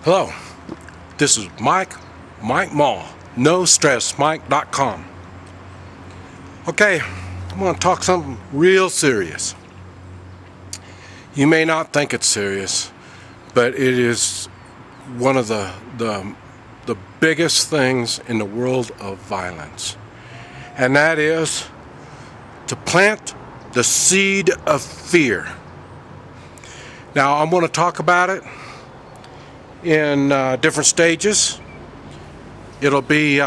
Hello, this is Mike Mall, NoStressMike.com. Okay, I'm going to talk something real serious. You may not think it's serious, but it is one of the biggest things in the world of violence. And that is to plant the seed of fear. Now, I'm going to talk about it in different stages. It'll be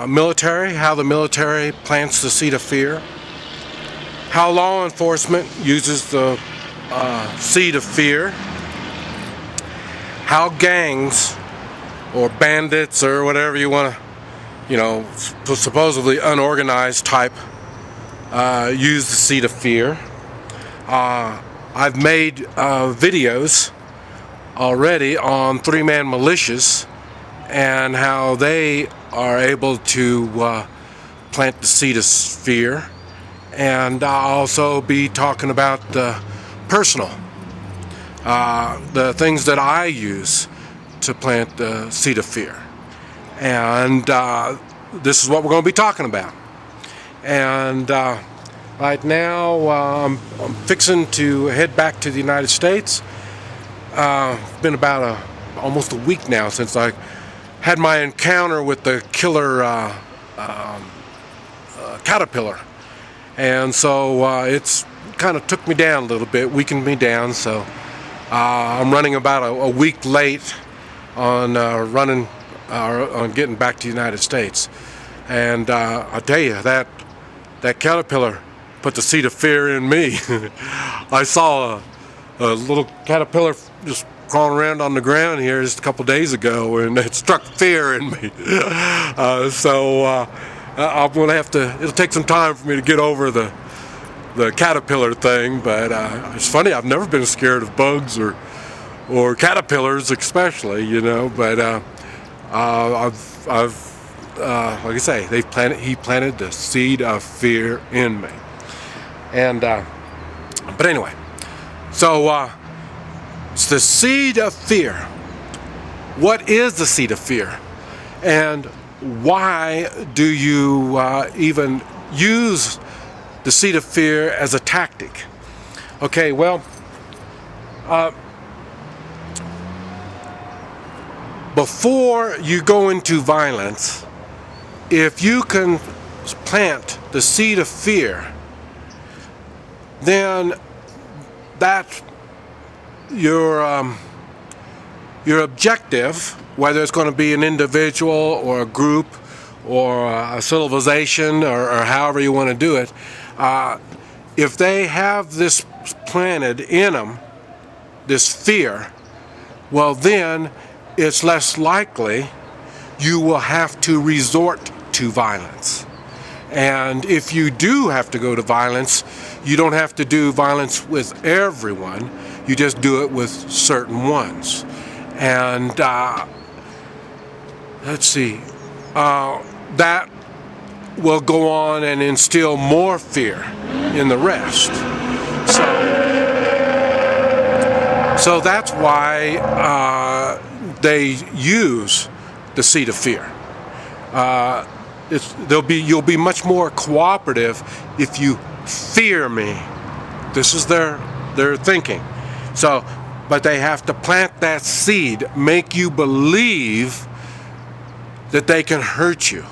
military, how the military plants the seed of fear, how law enforcement uses the seed of fear, how gangs or bandits or whatever you want to, supposedly unorganized type use the seed of fear. I've made videos already on three-man militias and how they are able to plant the seed of fear, and I'll also be talking about the personal, the things that I use to plant the seed of fear, and this is what we're going to be talking about. And right now I'm fixing to head back to the United States. It's been about almost a week now since I had my encounter with the killer caterpillar, and so it's kind of took me down a little bit, weakened me down. So I'm running about a week late on on getting back to the United States. And I'll tell you that caterpillar put the seed of fear in me. I saw a little caterpillar just crawling around on the ground here just a couple days ago, and it struck fear in me. So I'm going to have to, it'll take some time for me to get over the caterpillar thing, but it's funny, I've never been scared of bugs or caterpillars especially, but I've like I say, he planted the seed of fear in me. And but anyway, so it's the seed of fear. What is the seed of fear, and why do you even use the seed of fear as a tactic? Okay, well, before you go into violence, if you can plant the seed of fear, then that your objective, whether it's going to be an individual or a group or a civilization or however you want to do it, if they have this planted in them, this fear, well, then it's less likely you will have to resort to violence. And if you do have to go to violence, you don't have to do violence with everyone. You just do it with certain ones. And let's see, that will go on and instill more fear in the rest. So that's why they use the seed of fear. You'll be much more cooperative if you fear me. This is their thinking. So, but they have to plant that seed, make you believe that they can hurt you.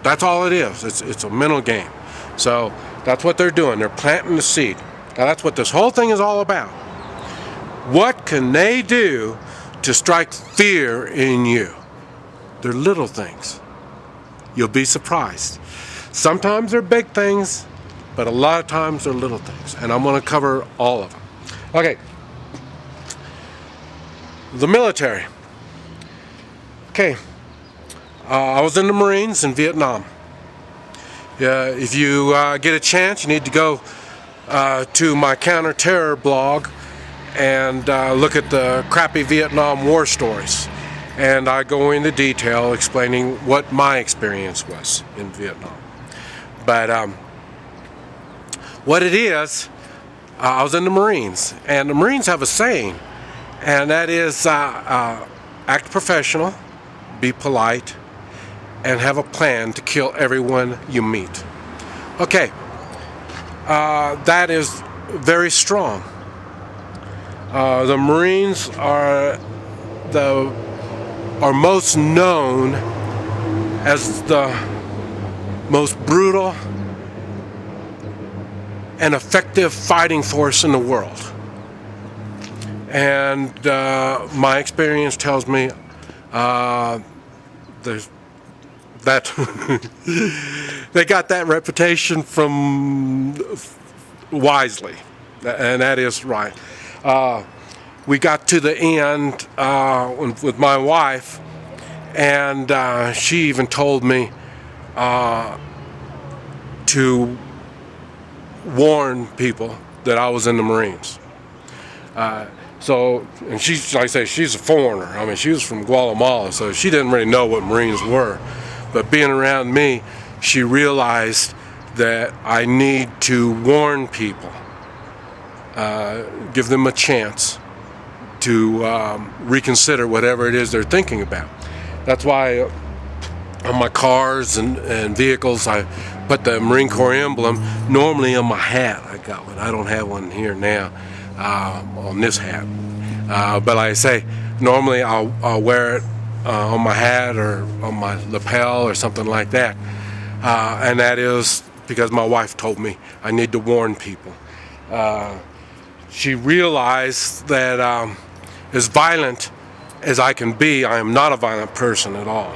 That's all it is. It's a mental game. So that's what they're doing. They're planting the seed. Now that's what this whole thing is all about. What can they do to strike fear in you? They're little things. You'll be surprised. Sometimes they're big things, but a lot of times they're little things. And I'm going to cover all of them. Okay. The military. Okay. I was in the Marines in Vietnam. If you get a chance, you need to go to my counter-terror blog and look at the crappy Vietnam War stories. And I go into detail explaining what my experience was in Vietnam. But what it is, I was in the Marines, and the Marines have a saying, and that is act professional, be polite, and have a plan to kill everyone you meet. Okay, that is very strong. The Marines are most known as the most brutal and effective fighting force in the world. And my experience tells me that they got that reputation from wisely, and that is right. We got to the end with my wife, and she even told me to warn people that I was in the Marines. And she's, like I say, she's a foreigner. I mean, she was from Guatemala, so she didn't really know what Marines were. But being around me, she realized that I need to warn people, give them a chance to reconsider whatever it is they're thinking about. That's why on my cars and vehicles, I put the Marine Corps emblem. Normally on my hat, I got one. I don't have one here now on this hat. But like I say, normally I'll wear it on my hat or on my lapel or something like that. And that is because my wife told me I need to warn people. She realized that as violent as I can be, I am not a violent person at all.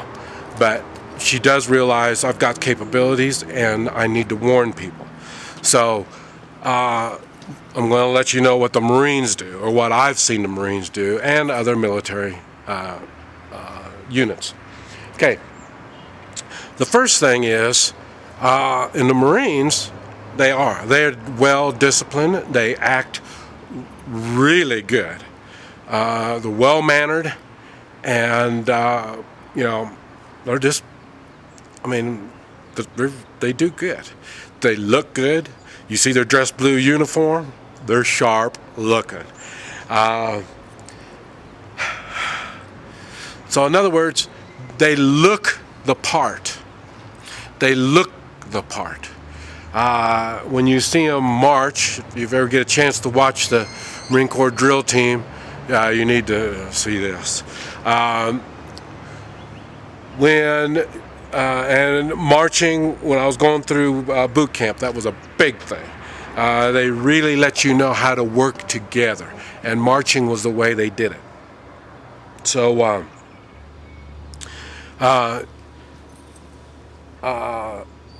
But she does realize I've got capabilities and I need to warn people. So I'm going to let you know what the Marines do, or what I've seen the Marines do, and other military units. Okay, the first thing is, in the Marines, they're well disciplined. They act really good. They're well mannered, and they're just, I mean, they do good. They look good. You see their dress blue uniform, they're sharp looking. So in other words, they look the part. They look the part. When you see them march, if you ever get a chance to watch the Marine Corps drill team, you need to see this. And marching, when I was going through boot camp, that was a big thing. They really let you know how to work together, and marching was the way they did it. So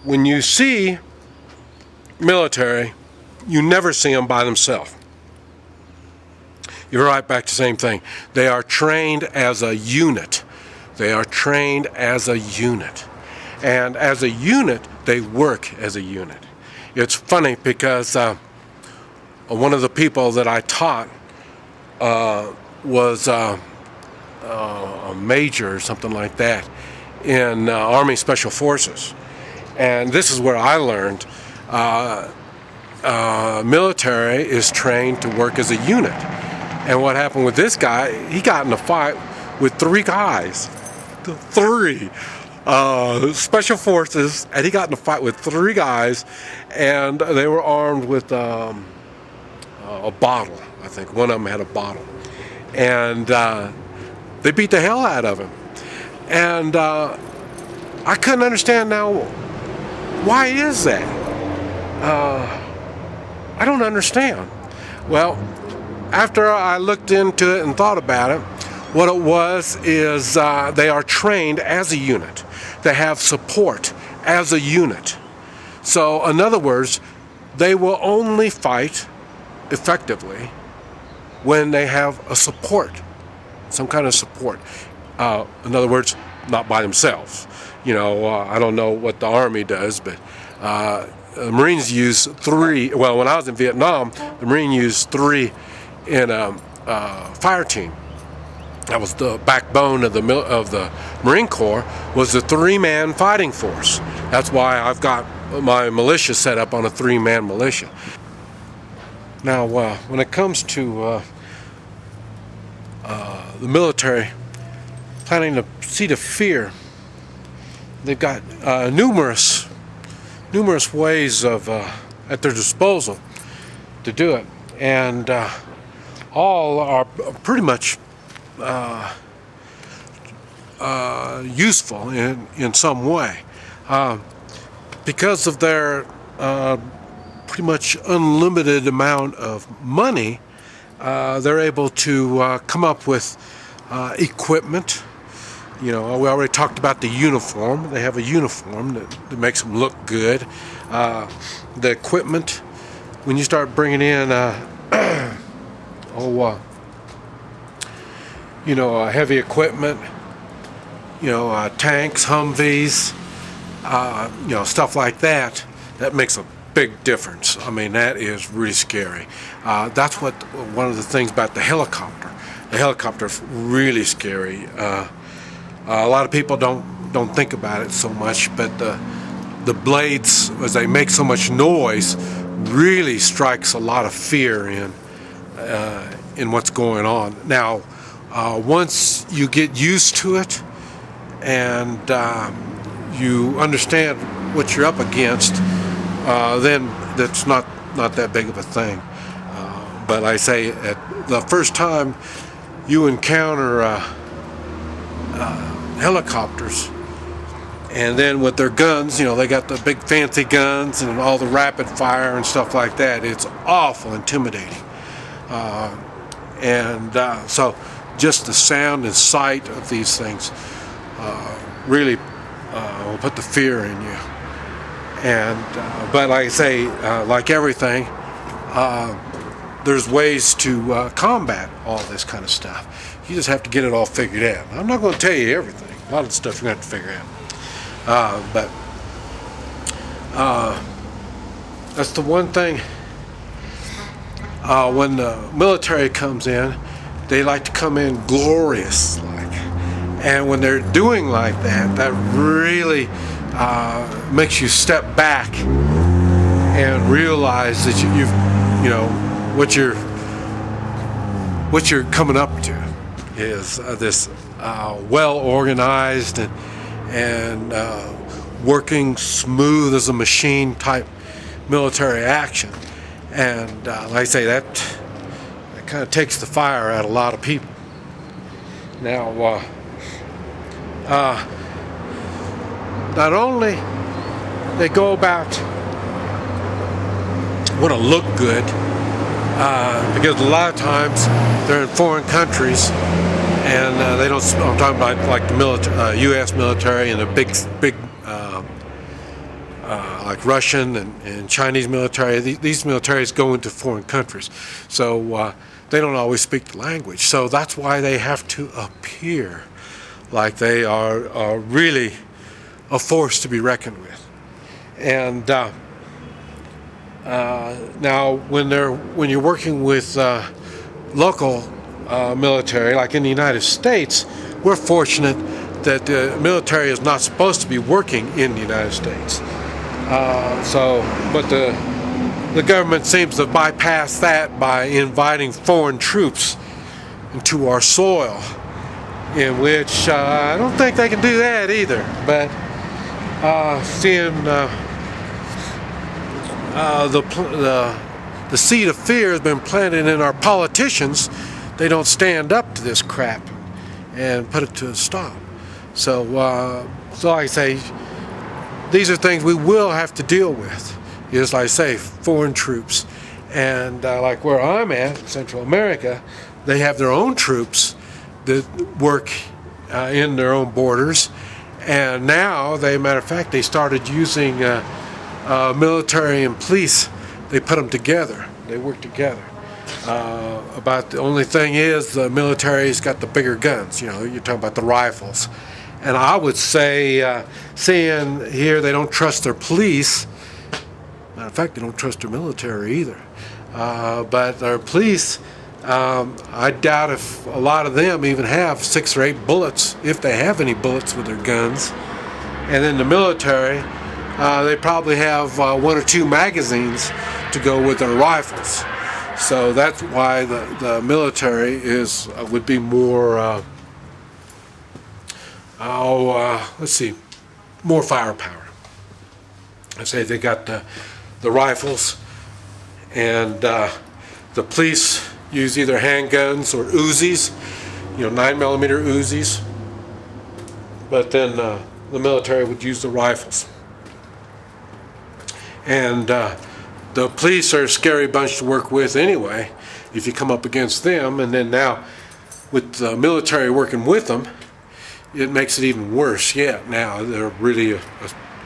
when you see military, you never see them by themselves. You're right back to the same thing. They are trained as a unit. They are trained as a unit. And as a unit, they work as a unit. It's funny because one of the people that I taught was a major or something like that in Army Special Forces. And this is where I learned military is trained to work as a unit. And what happened with this guy, he got in a fight with three guys. Three. Special Forces, and he got in a fight with three guys, and they were armed with a bottle. I think one of them had a bottle. And they beat the hell out of him. And I couldn't understand now, why is that? I don't understand. Well, after I looked into it and thought about it, what it was is they are trained as a unit. They have support as a unit. So, in other words, they will only fight effectively when they have a support, some kind of support. In other words, not by themselves. I don't know what the Army does, but the Marines use three. Well, when I was in Vietnam, the Marine used three in a fire team. That was the backbone of the Marine Corps, was the three-man fighting force. That's why I've got my militia set up on a three-man militia. Now, when it comes to the military planting the seed of fear. They've got numerous ways of at their disposal to do it, and all are pretty much useful in some way because of their pretty much unlimited amount of money. They're able to come up with equipment. You know, we already talked about the uniform. They have a uniform that makes them look good. The equipment, when you start bringing in heavy equipment, tanks, Humvees, stuff like that, that makes a big difference. I mean, that is really scary. That's one of the things about the helicopter. The helicopter's really scary. A lot of people don't think about it so much, but the blades, as they make so much noise, really strikes a lot of fear in what's going on. Now, once you get used to it and you understand what you're up against, then that's not that big of a thing. But like I say, at the first time you encounter helicopters, and then with their guns, they got the big fancy guns and all the rapid fire and stuff like that, it's awful intimidating. So just the sound and sight of these things really will put the fear in you. But like I say, like everything, there's ways to combat all this kind of stuff. You just have to get it all figured out. I'm not going to tell you everything. A lot of the stuff you're going to have to figure out. But that's the one thing. When the military comes in, they like to come in glorious, and when they're doing like that, that really makes you step back and realize that what you're coming up to is this well organized and working smooth as a machine type military action. And like I say, that kind of takes the fire out of a lot of people. Now, not only they go about want to look good, because a lot of times they're in foreign countries and they don't. I'm talking about like the military, U.S. military, and the big like Russian and Chinese military. These militaries go into foreign countries, so they don't always speak the language. So that's why they have to appear like they are really a force to be reckoned with. And now, when you're working with local military, like in the United States, we're fortunate that the military is not supposed to be working in the United States. But the government seems to bypass that by inviting foreign troops into our soil, in which I don't think they can do that either. But seeing the seed of fear has been planted in our politicians, they don't stand up to this crap and put it to a stop. So like I say, these are things we will have to deal with. Just like I say, foreign troops. And like where I'm at, Central America, they have their own troops that work in their own borders. And now, matter of fact, they started using military and police. They put them together. They work together. About the only thing is the military's got the bigger guns. You're talking about the rifles. And I would say, seeing here they don't trust their police. Matter of fact, they don't trust their military either. But their police, I doubt if a lot of them even have 6 or 8 bullets, if they have any bullets with their guns. And then the military, they probably have 1 or 2 magazines to go with their rifles. So that's why the military would be more, let's see, more firepower. I say they got the rifles, and the police use either handguns or Uzis, 9mm Uzis. But then the military would use the rifles. And the police are a scary bunch to work with anyway, if you come up against them. And then now, with the military working with them, it makes it even worse yet. Now they're really a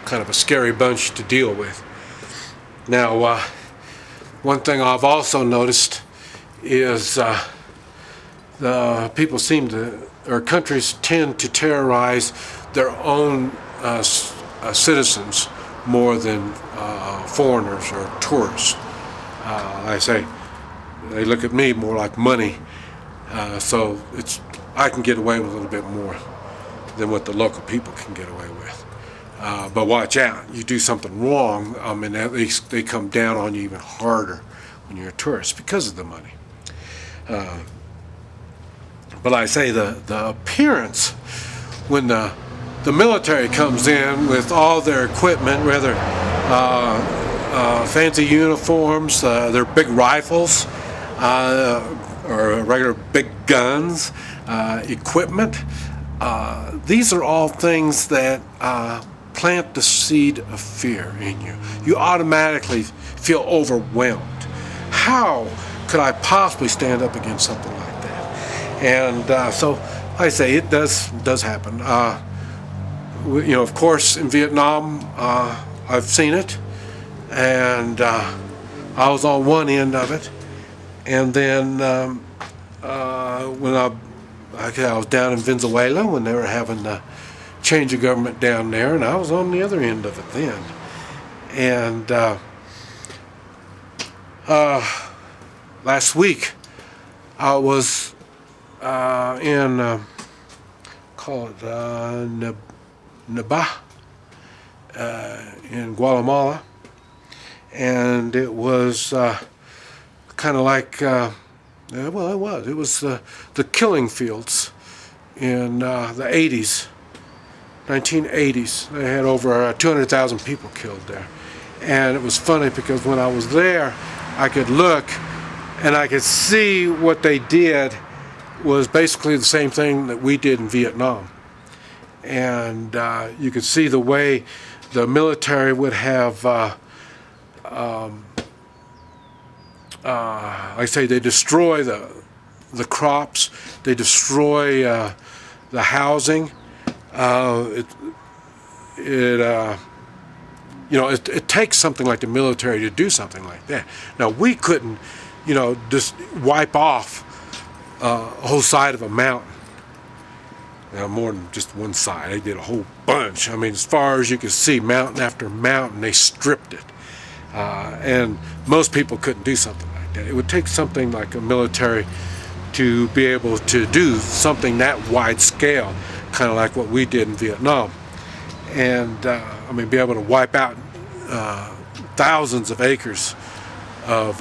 kind of a scary bunch to deal with. Now, one thing I've also noticed is the people or countries tend to terrorize their own citizens more than foreigners or tourists. I say they look at me more like money, so I can get away with a little bit more than what the local people can get away with. But watch out, you do something wrong, and they come down on you even harder when you're a tourist because of the money. But I say the appearance when the military comes in with all their equipment, whether fancy uniforms, their big rifles, or regular big guns, equipment, these are all things that plant the seed of fear in you. You automatically feel overwhelmed. How could I possibly stand up against something like that? And so I say it does happen. Of course, in Vietnam, I've seen it, and I was on one end of it. And then when I was down in Venezuela when they were having the change of government down there, and I was on the other end of it then. And last week I was in Naba in Guatemala, and it was kind of like it was the killing fields in the 1980s. They had over 200,000 people killed there. And it was funny because when I was there, I could look and I could see what they did was basically the same thing that we did in Vietnam. And you could see the way the military would have, I say, they destroy the crops, they destroy the housing. It takes something like the military to do something like that. Now we couldn't, just wipe off a whole side of a mountain. More than just one side. They did a whole bunch. I mean, as far as you could see, mountain after mountain, they stripped it. And most people couldn't do something like that. It would take something like a military to be able to do something that wide scale, kind of like what we did in Vietnam. And be able to wipe out thousands of acres of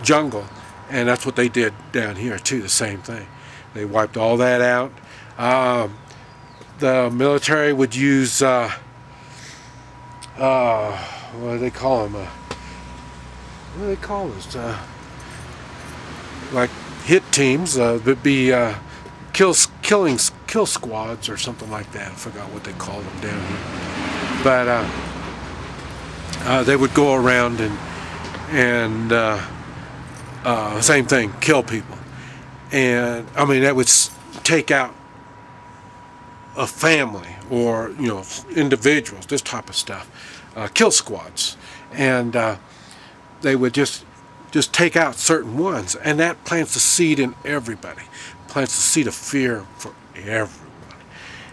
jungle. And that's what they did down here too, the same thing. They wiped all that out. The military would use, what do they call them? What do they call this? Like hit teams, would be kill squads or something like that. I forgot what they called them down here. But they would go around and same thing, kill people. And that would take out a family or individuals, this type of stuff, kill squads, and they would just take out certain ones, and that plants a seed in everybody, plants a seed of fear for everyone.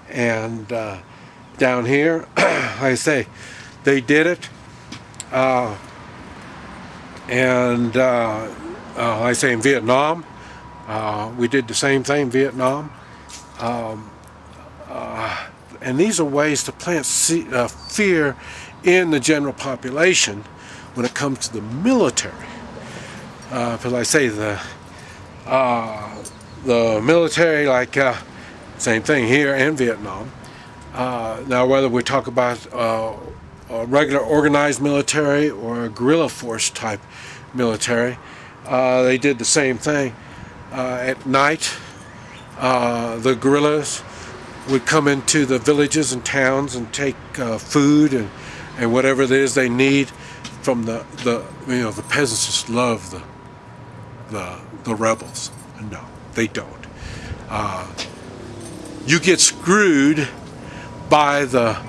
And down here, like I say, they did it, and like I say, in Vietnam, we did the same thing in Vietnam. And these are ways to plant fear in the general population when it comes to the military. because I say the military, like same thing here in Vietnam. Now, whether we talk about a regular organized military or a guerrilla force type military, they did the same thing. At night, the guerrillas would come into the villages and towns and take food and whatever it is they need from the peasants. Just love the rebels. No, they don't. You get screwed by the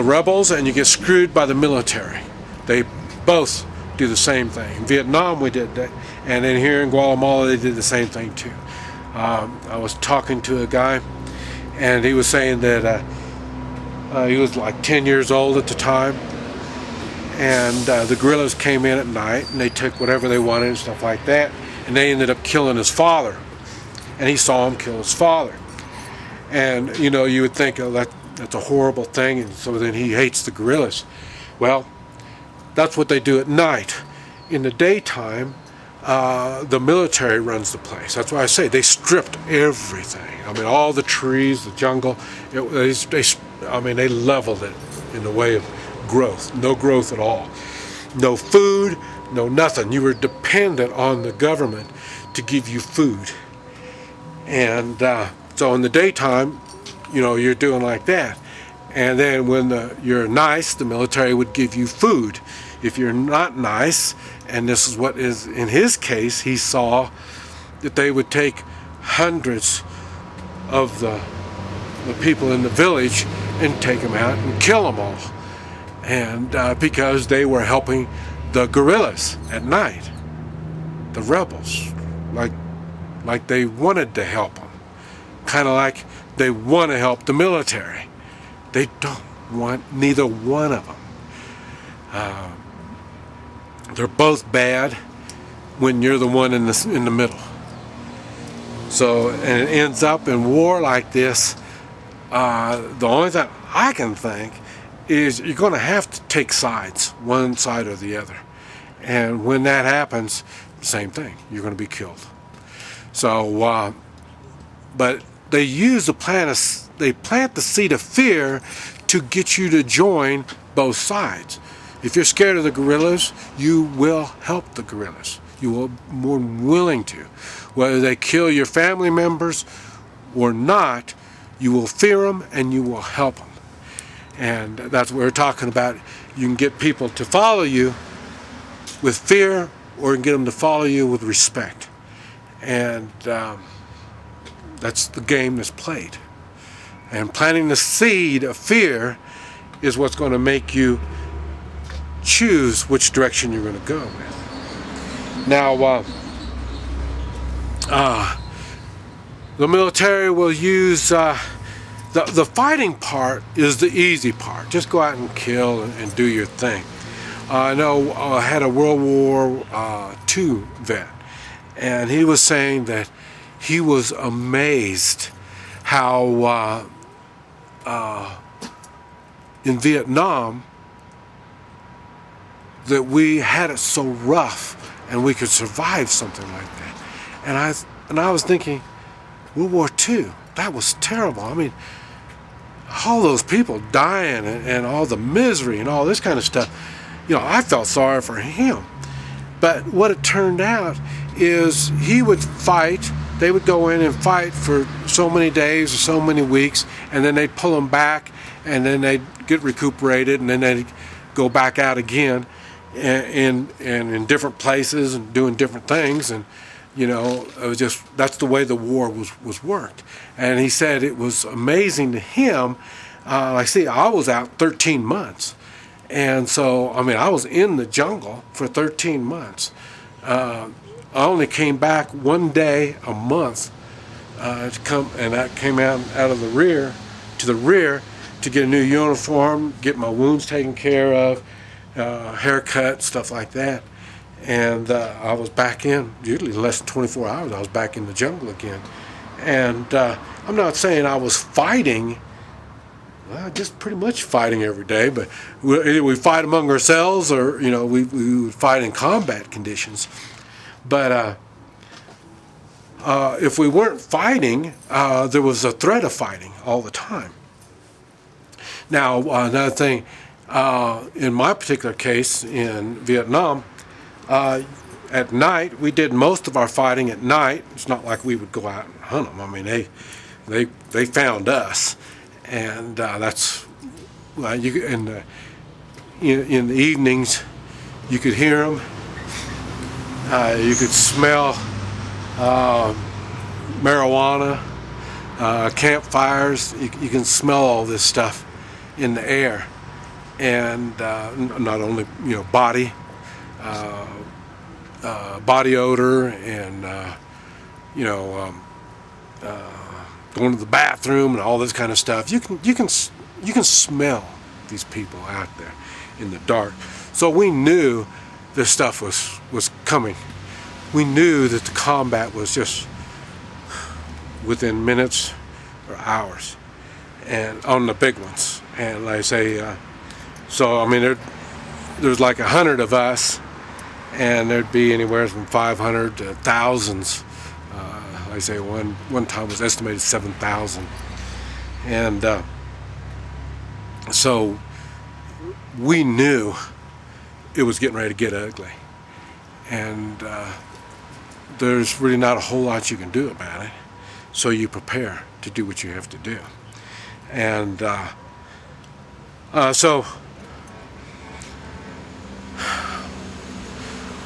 rebels, and you get screwed by the military. They both do the same thing. In Vietnam, we did that, and then here in Guatemala, they did the same thing too. I was talking to a guy, and he was saying that he was like 10 years old at the time, and the guerrillas came in at night, and they took whatever they wanted and stuff like that, and they ended up killing his father, and he saw him kill his father. And you would think, oh, that's a horrible thing, and so then he hates the guerrillas. Well, that's what they do at night. In the daytime, the military runs the place. That's why I say they stripped everything. I mean, all the trees, the jungle. They leveled it in the way of growth. No growth at all. No food, no nothing. You were dependent on the government to give you food. And so in the daytime, you're doing like that. And then when you're nice, the military would give you food. If you're not nice, and this is what is in his case, he saw that they would take hundreds of the people in the village and take them out and kill them all. And because they were helping the guerrillas at night, the rebels, like they wanted to help them, kind of like they want to help the military. They don't want neither one of them. They're both bad when you're the one in the middle. So, and it ends up in war like this. The only thing I can think is you're going to have to take sides, one side or the other. And when that happens, same thing. You're going to be killed. So, but they use they plant the seed of fear to get you to join both sides. If you're scared of the guerrillas, you will help the guerrillas. You will be more willing to. Whether they kill your family members or not, you will fear them and you will help them. And that's what we're talking about. You can get people to follow you with fear, or you can get them to follow you with respect. And that's the game that's played. And planting the seed of fear is what's going to make you choose which direction you're going to go with. Now, the military will use the fighting part is the easy part. Just go out and kill and do your thing. I know I had a World War II vet, and he was saying that he was amazed how in Vietnam that we had it so rough and we could survive something like that. And I was thinking, World War II, that was terrible. I mean, all those people dying and all the misery and all this kind of stuff. I felt sorry for him. But what it turned out is he would fight. They would go in and fight for so many days or so many weeks, and then they'd pull them back, and then they'd get recuperated, and then they'd go back out again and in different places and doing different things. And it was just, that's the way the war was worked. And he said it was amazing to him. I was out 13 months. And so, I was in the jungle for 13 months. I only came back one day a month to come, and I came out of the rear to get a new uniform, get my wounds taken care of, haircut, stuff like that. And I was back in, usually less than 24 hours, I was back in the jungle again. And I'm not saying I was fighting just pretty much fighting every day, but we fight among ourselves, or we would fight in combat conditions. But if we weren't fighting, there was a threat of fighting all the time. Now, another thing, in my particular case in Vietnam, at night, we did most of our fighting at night. It's not like we would go out and hunt them. I mean, they found us, and that's in the evenings you could hear them. You could smell marijuana, campfires. You can smell all this stuff in the air, and not only body odor, and going to the bathroom and all this kind of stuff. You can smell these people out there in the dark. So we knew this stuff was coming. We knew that the combat was just within minutes or hours, and on the big ones. And like I say, so I mean, there's like 100 of us, and there'd be anywhere from 500 to thousands. Like I say, one time was estimated 7,000, and so we knew it was getting ready to get ugly, and there's really not a whole lot you can do about it. So you prepare to do what you have to do, and so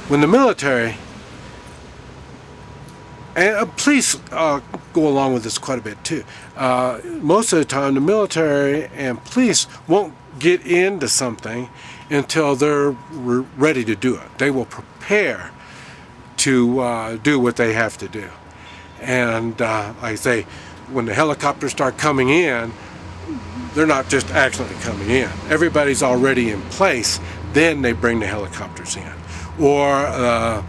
when the military and police go along with this quite a bit too. Most of the time, the military and police won't get into something until they're ready to do it. They will prepare to do what they have to do. And like I say, when the helicopters start coming in, they're not just accidentally coming in. Everybody's already in place. Then they bring the helicopters in, or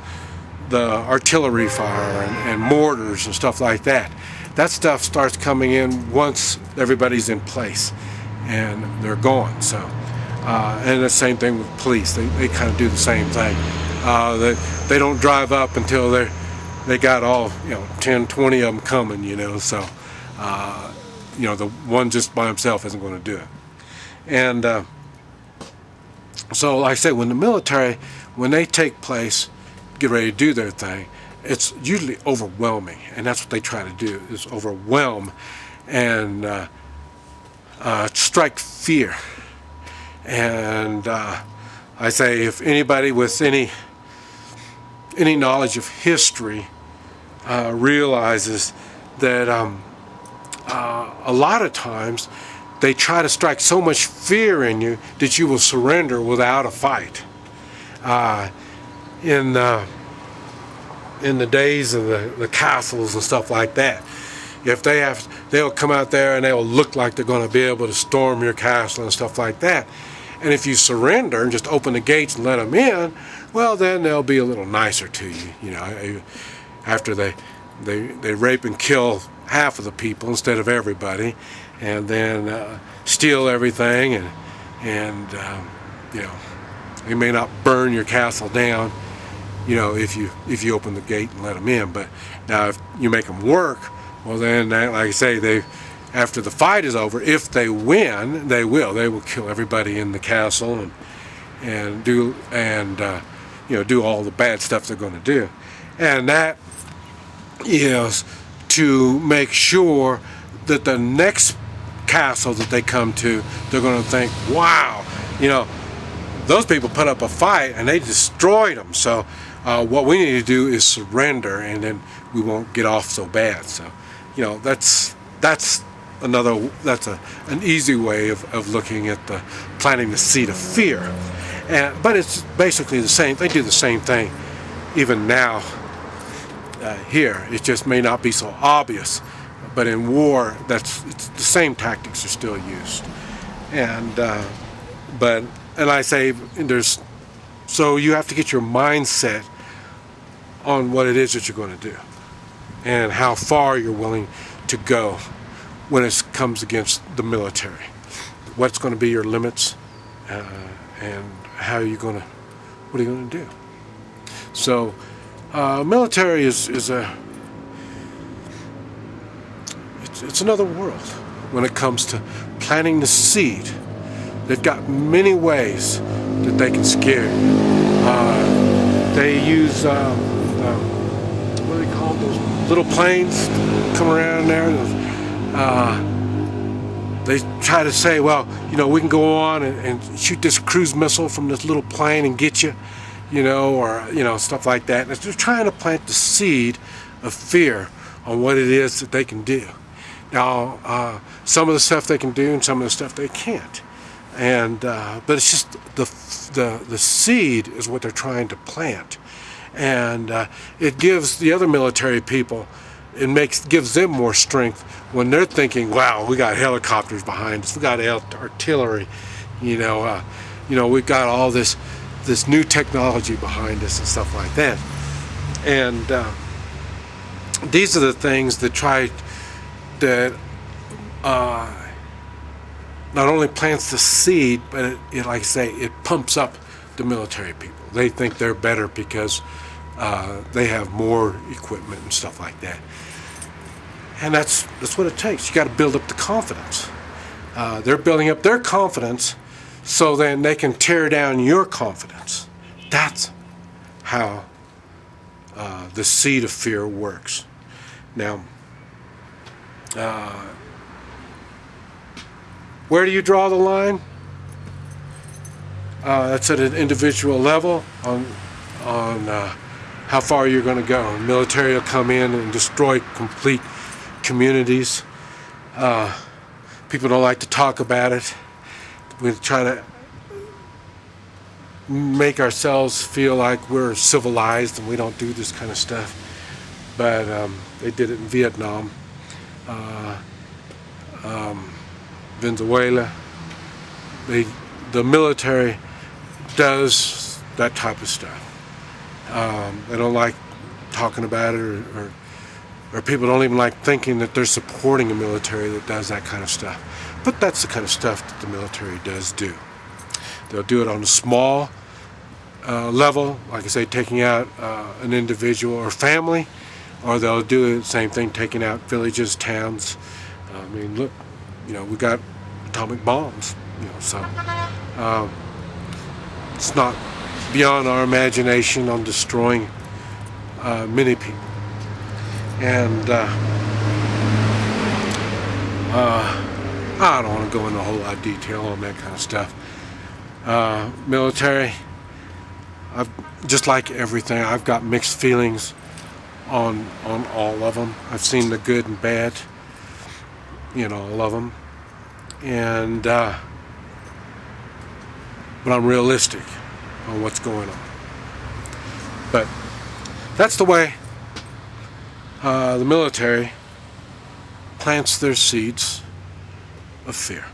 the artillery fire and mortars and stuff like that. That stuff starts coming in once everybody's in place and they're going. So, and the same thing with police. They kind of do the same thing. They don't drive up until they got all 10, 20 of them coming. So the one just by himself isn't going to do it. And so, like I say, when the military, when they take place, get ready to do their thing, it's usually overwhelming, and that's what they try to do, is overwhelm and strike fear. And I say, if anybody with any knowledge of history realizes that a lot of times they try to strike so much fear in you that you will surrender without a fight. In the days of the castles and stuff like that, if they'll come out there and they'll look like they're going to be able to storm your castle and stuff like that. And if you surrender and just open the gates and let them in, well, then they'll be a little nicer to you. After they rape and kill half of the people instead of everybody, and then steal everything, and they may not burn your castle down, if you open the gate and let them in. But now if you make them work, well then, like I say, after the fight is over, if they win, they will kill everybody in the castle and do all the bad stuff they're going to do. And that is to make sure that the next castle that they come to, they're going to think, wow, those people put up a fight and they destroyed them. So what we need to do is surrender, and then we won't get off so bad. So that's an easy way of looking at planting the seed of fear. But it's basically the same. They do the same thing even now here. It just may not be so obvious, but in war, it's the same tactics are still used. And I say so you have to get your mindset on what it is that you're going to do and how far you're willing to go when it comes against the military. what's going to be your limits, and what are you going to do. So military is it's another world when it comes to planting the seed. They've got many ways that they can scare you. They use what do they call those little planes come around there? They try to say, well, we can go on and shoot this cruise missile from this little plane and get you, or stuff like that. And they're trying to plant the seed of fear on what it is that they can do. Now, some of the stuff they can do and some of the stuff they can't. And but it's just the seed is what they're trying to plant, and it gives the other military people, gives them more strength when they're thinking, wow, we got helicopters behind us, we got artillery, we've got all this new technology behind us and stuff like that. And these are the things that not only plants the seed, but it like I say, it pumps up the military people. They think they're better because they have more equipment and stuff like that. And that's what it takes. You got to build up the confidence. They're building up their confidence so then they can tear down your confidence. That's how the seed of fear works. Now, where do you draw the line? That's at an individual level on how far you're going to go. The military will come in and destroy complete communities. People don't like to talk about it. We try to make ourselves feel like we're civilized and we don't do this kind of stuff. But they did it in Vietnam, Venezuela. The military does that type of stuff. They don't like talking about it, or people don't even like thinking that they're supporting a military that does that kind of stuff. But that's the kind of stuff that the military does do. They'll do it on a small level, like I say, taking out an individual or family, or they'll do the same thing, taking out villages, towns. I mean, look, we got atomic bombs, so it's not beyond our imagination on destroying many people. And I don't want to go into a whole lot of detail on that kind of stuff. Military, just like everything, I've got mixed feelings on all of them. I've seen the good and bad, all of them. And but I'm realistic on what's going on. But that's the way the military plants their seeds of fear.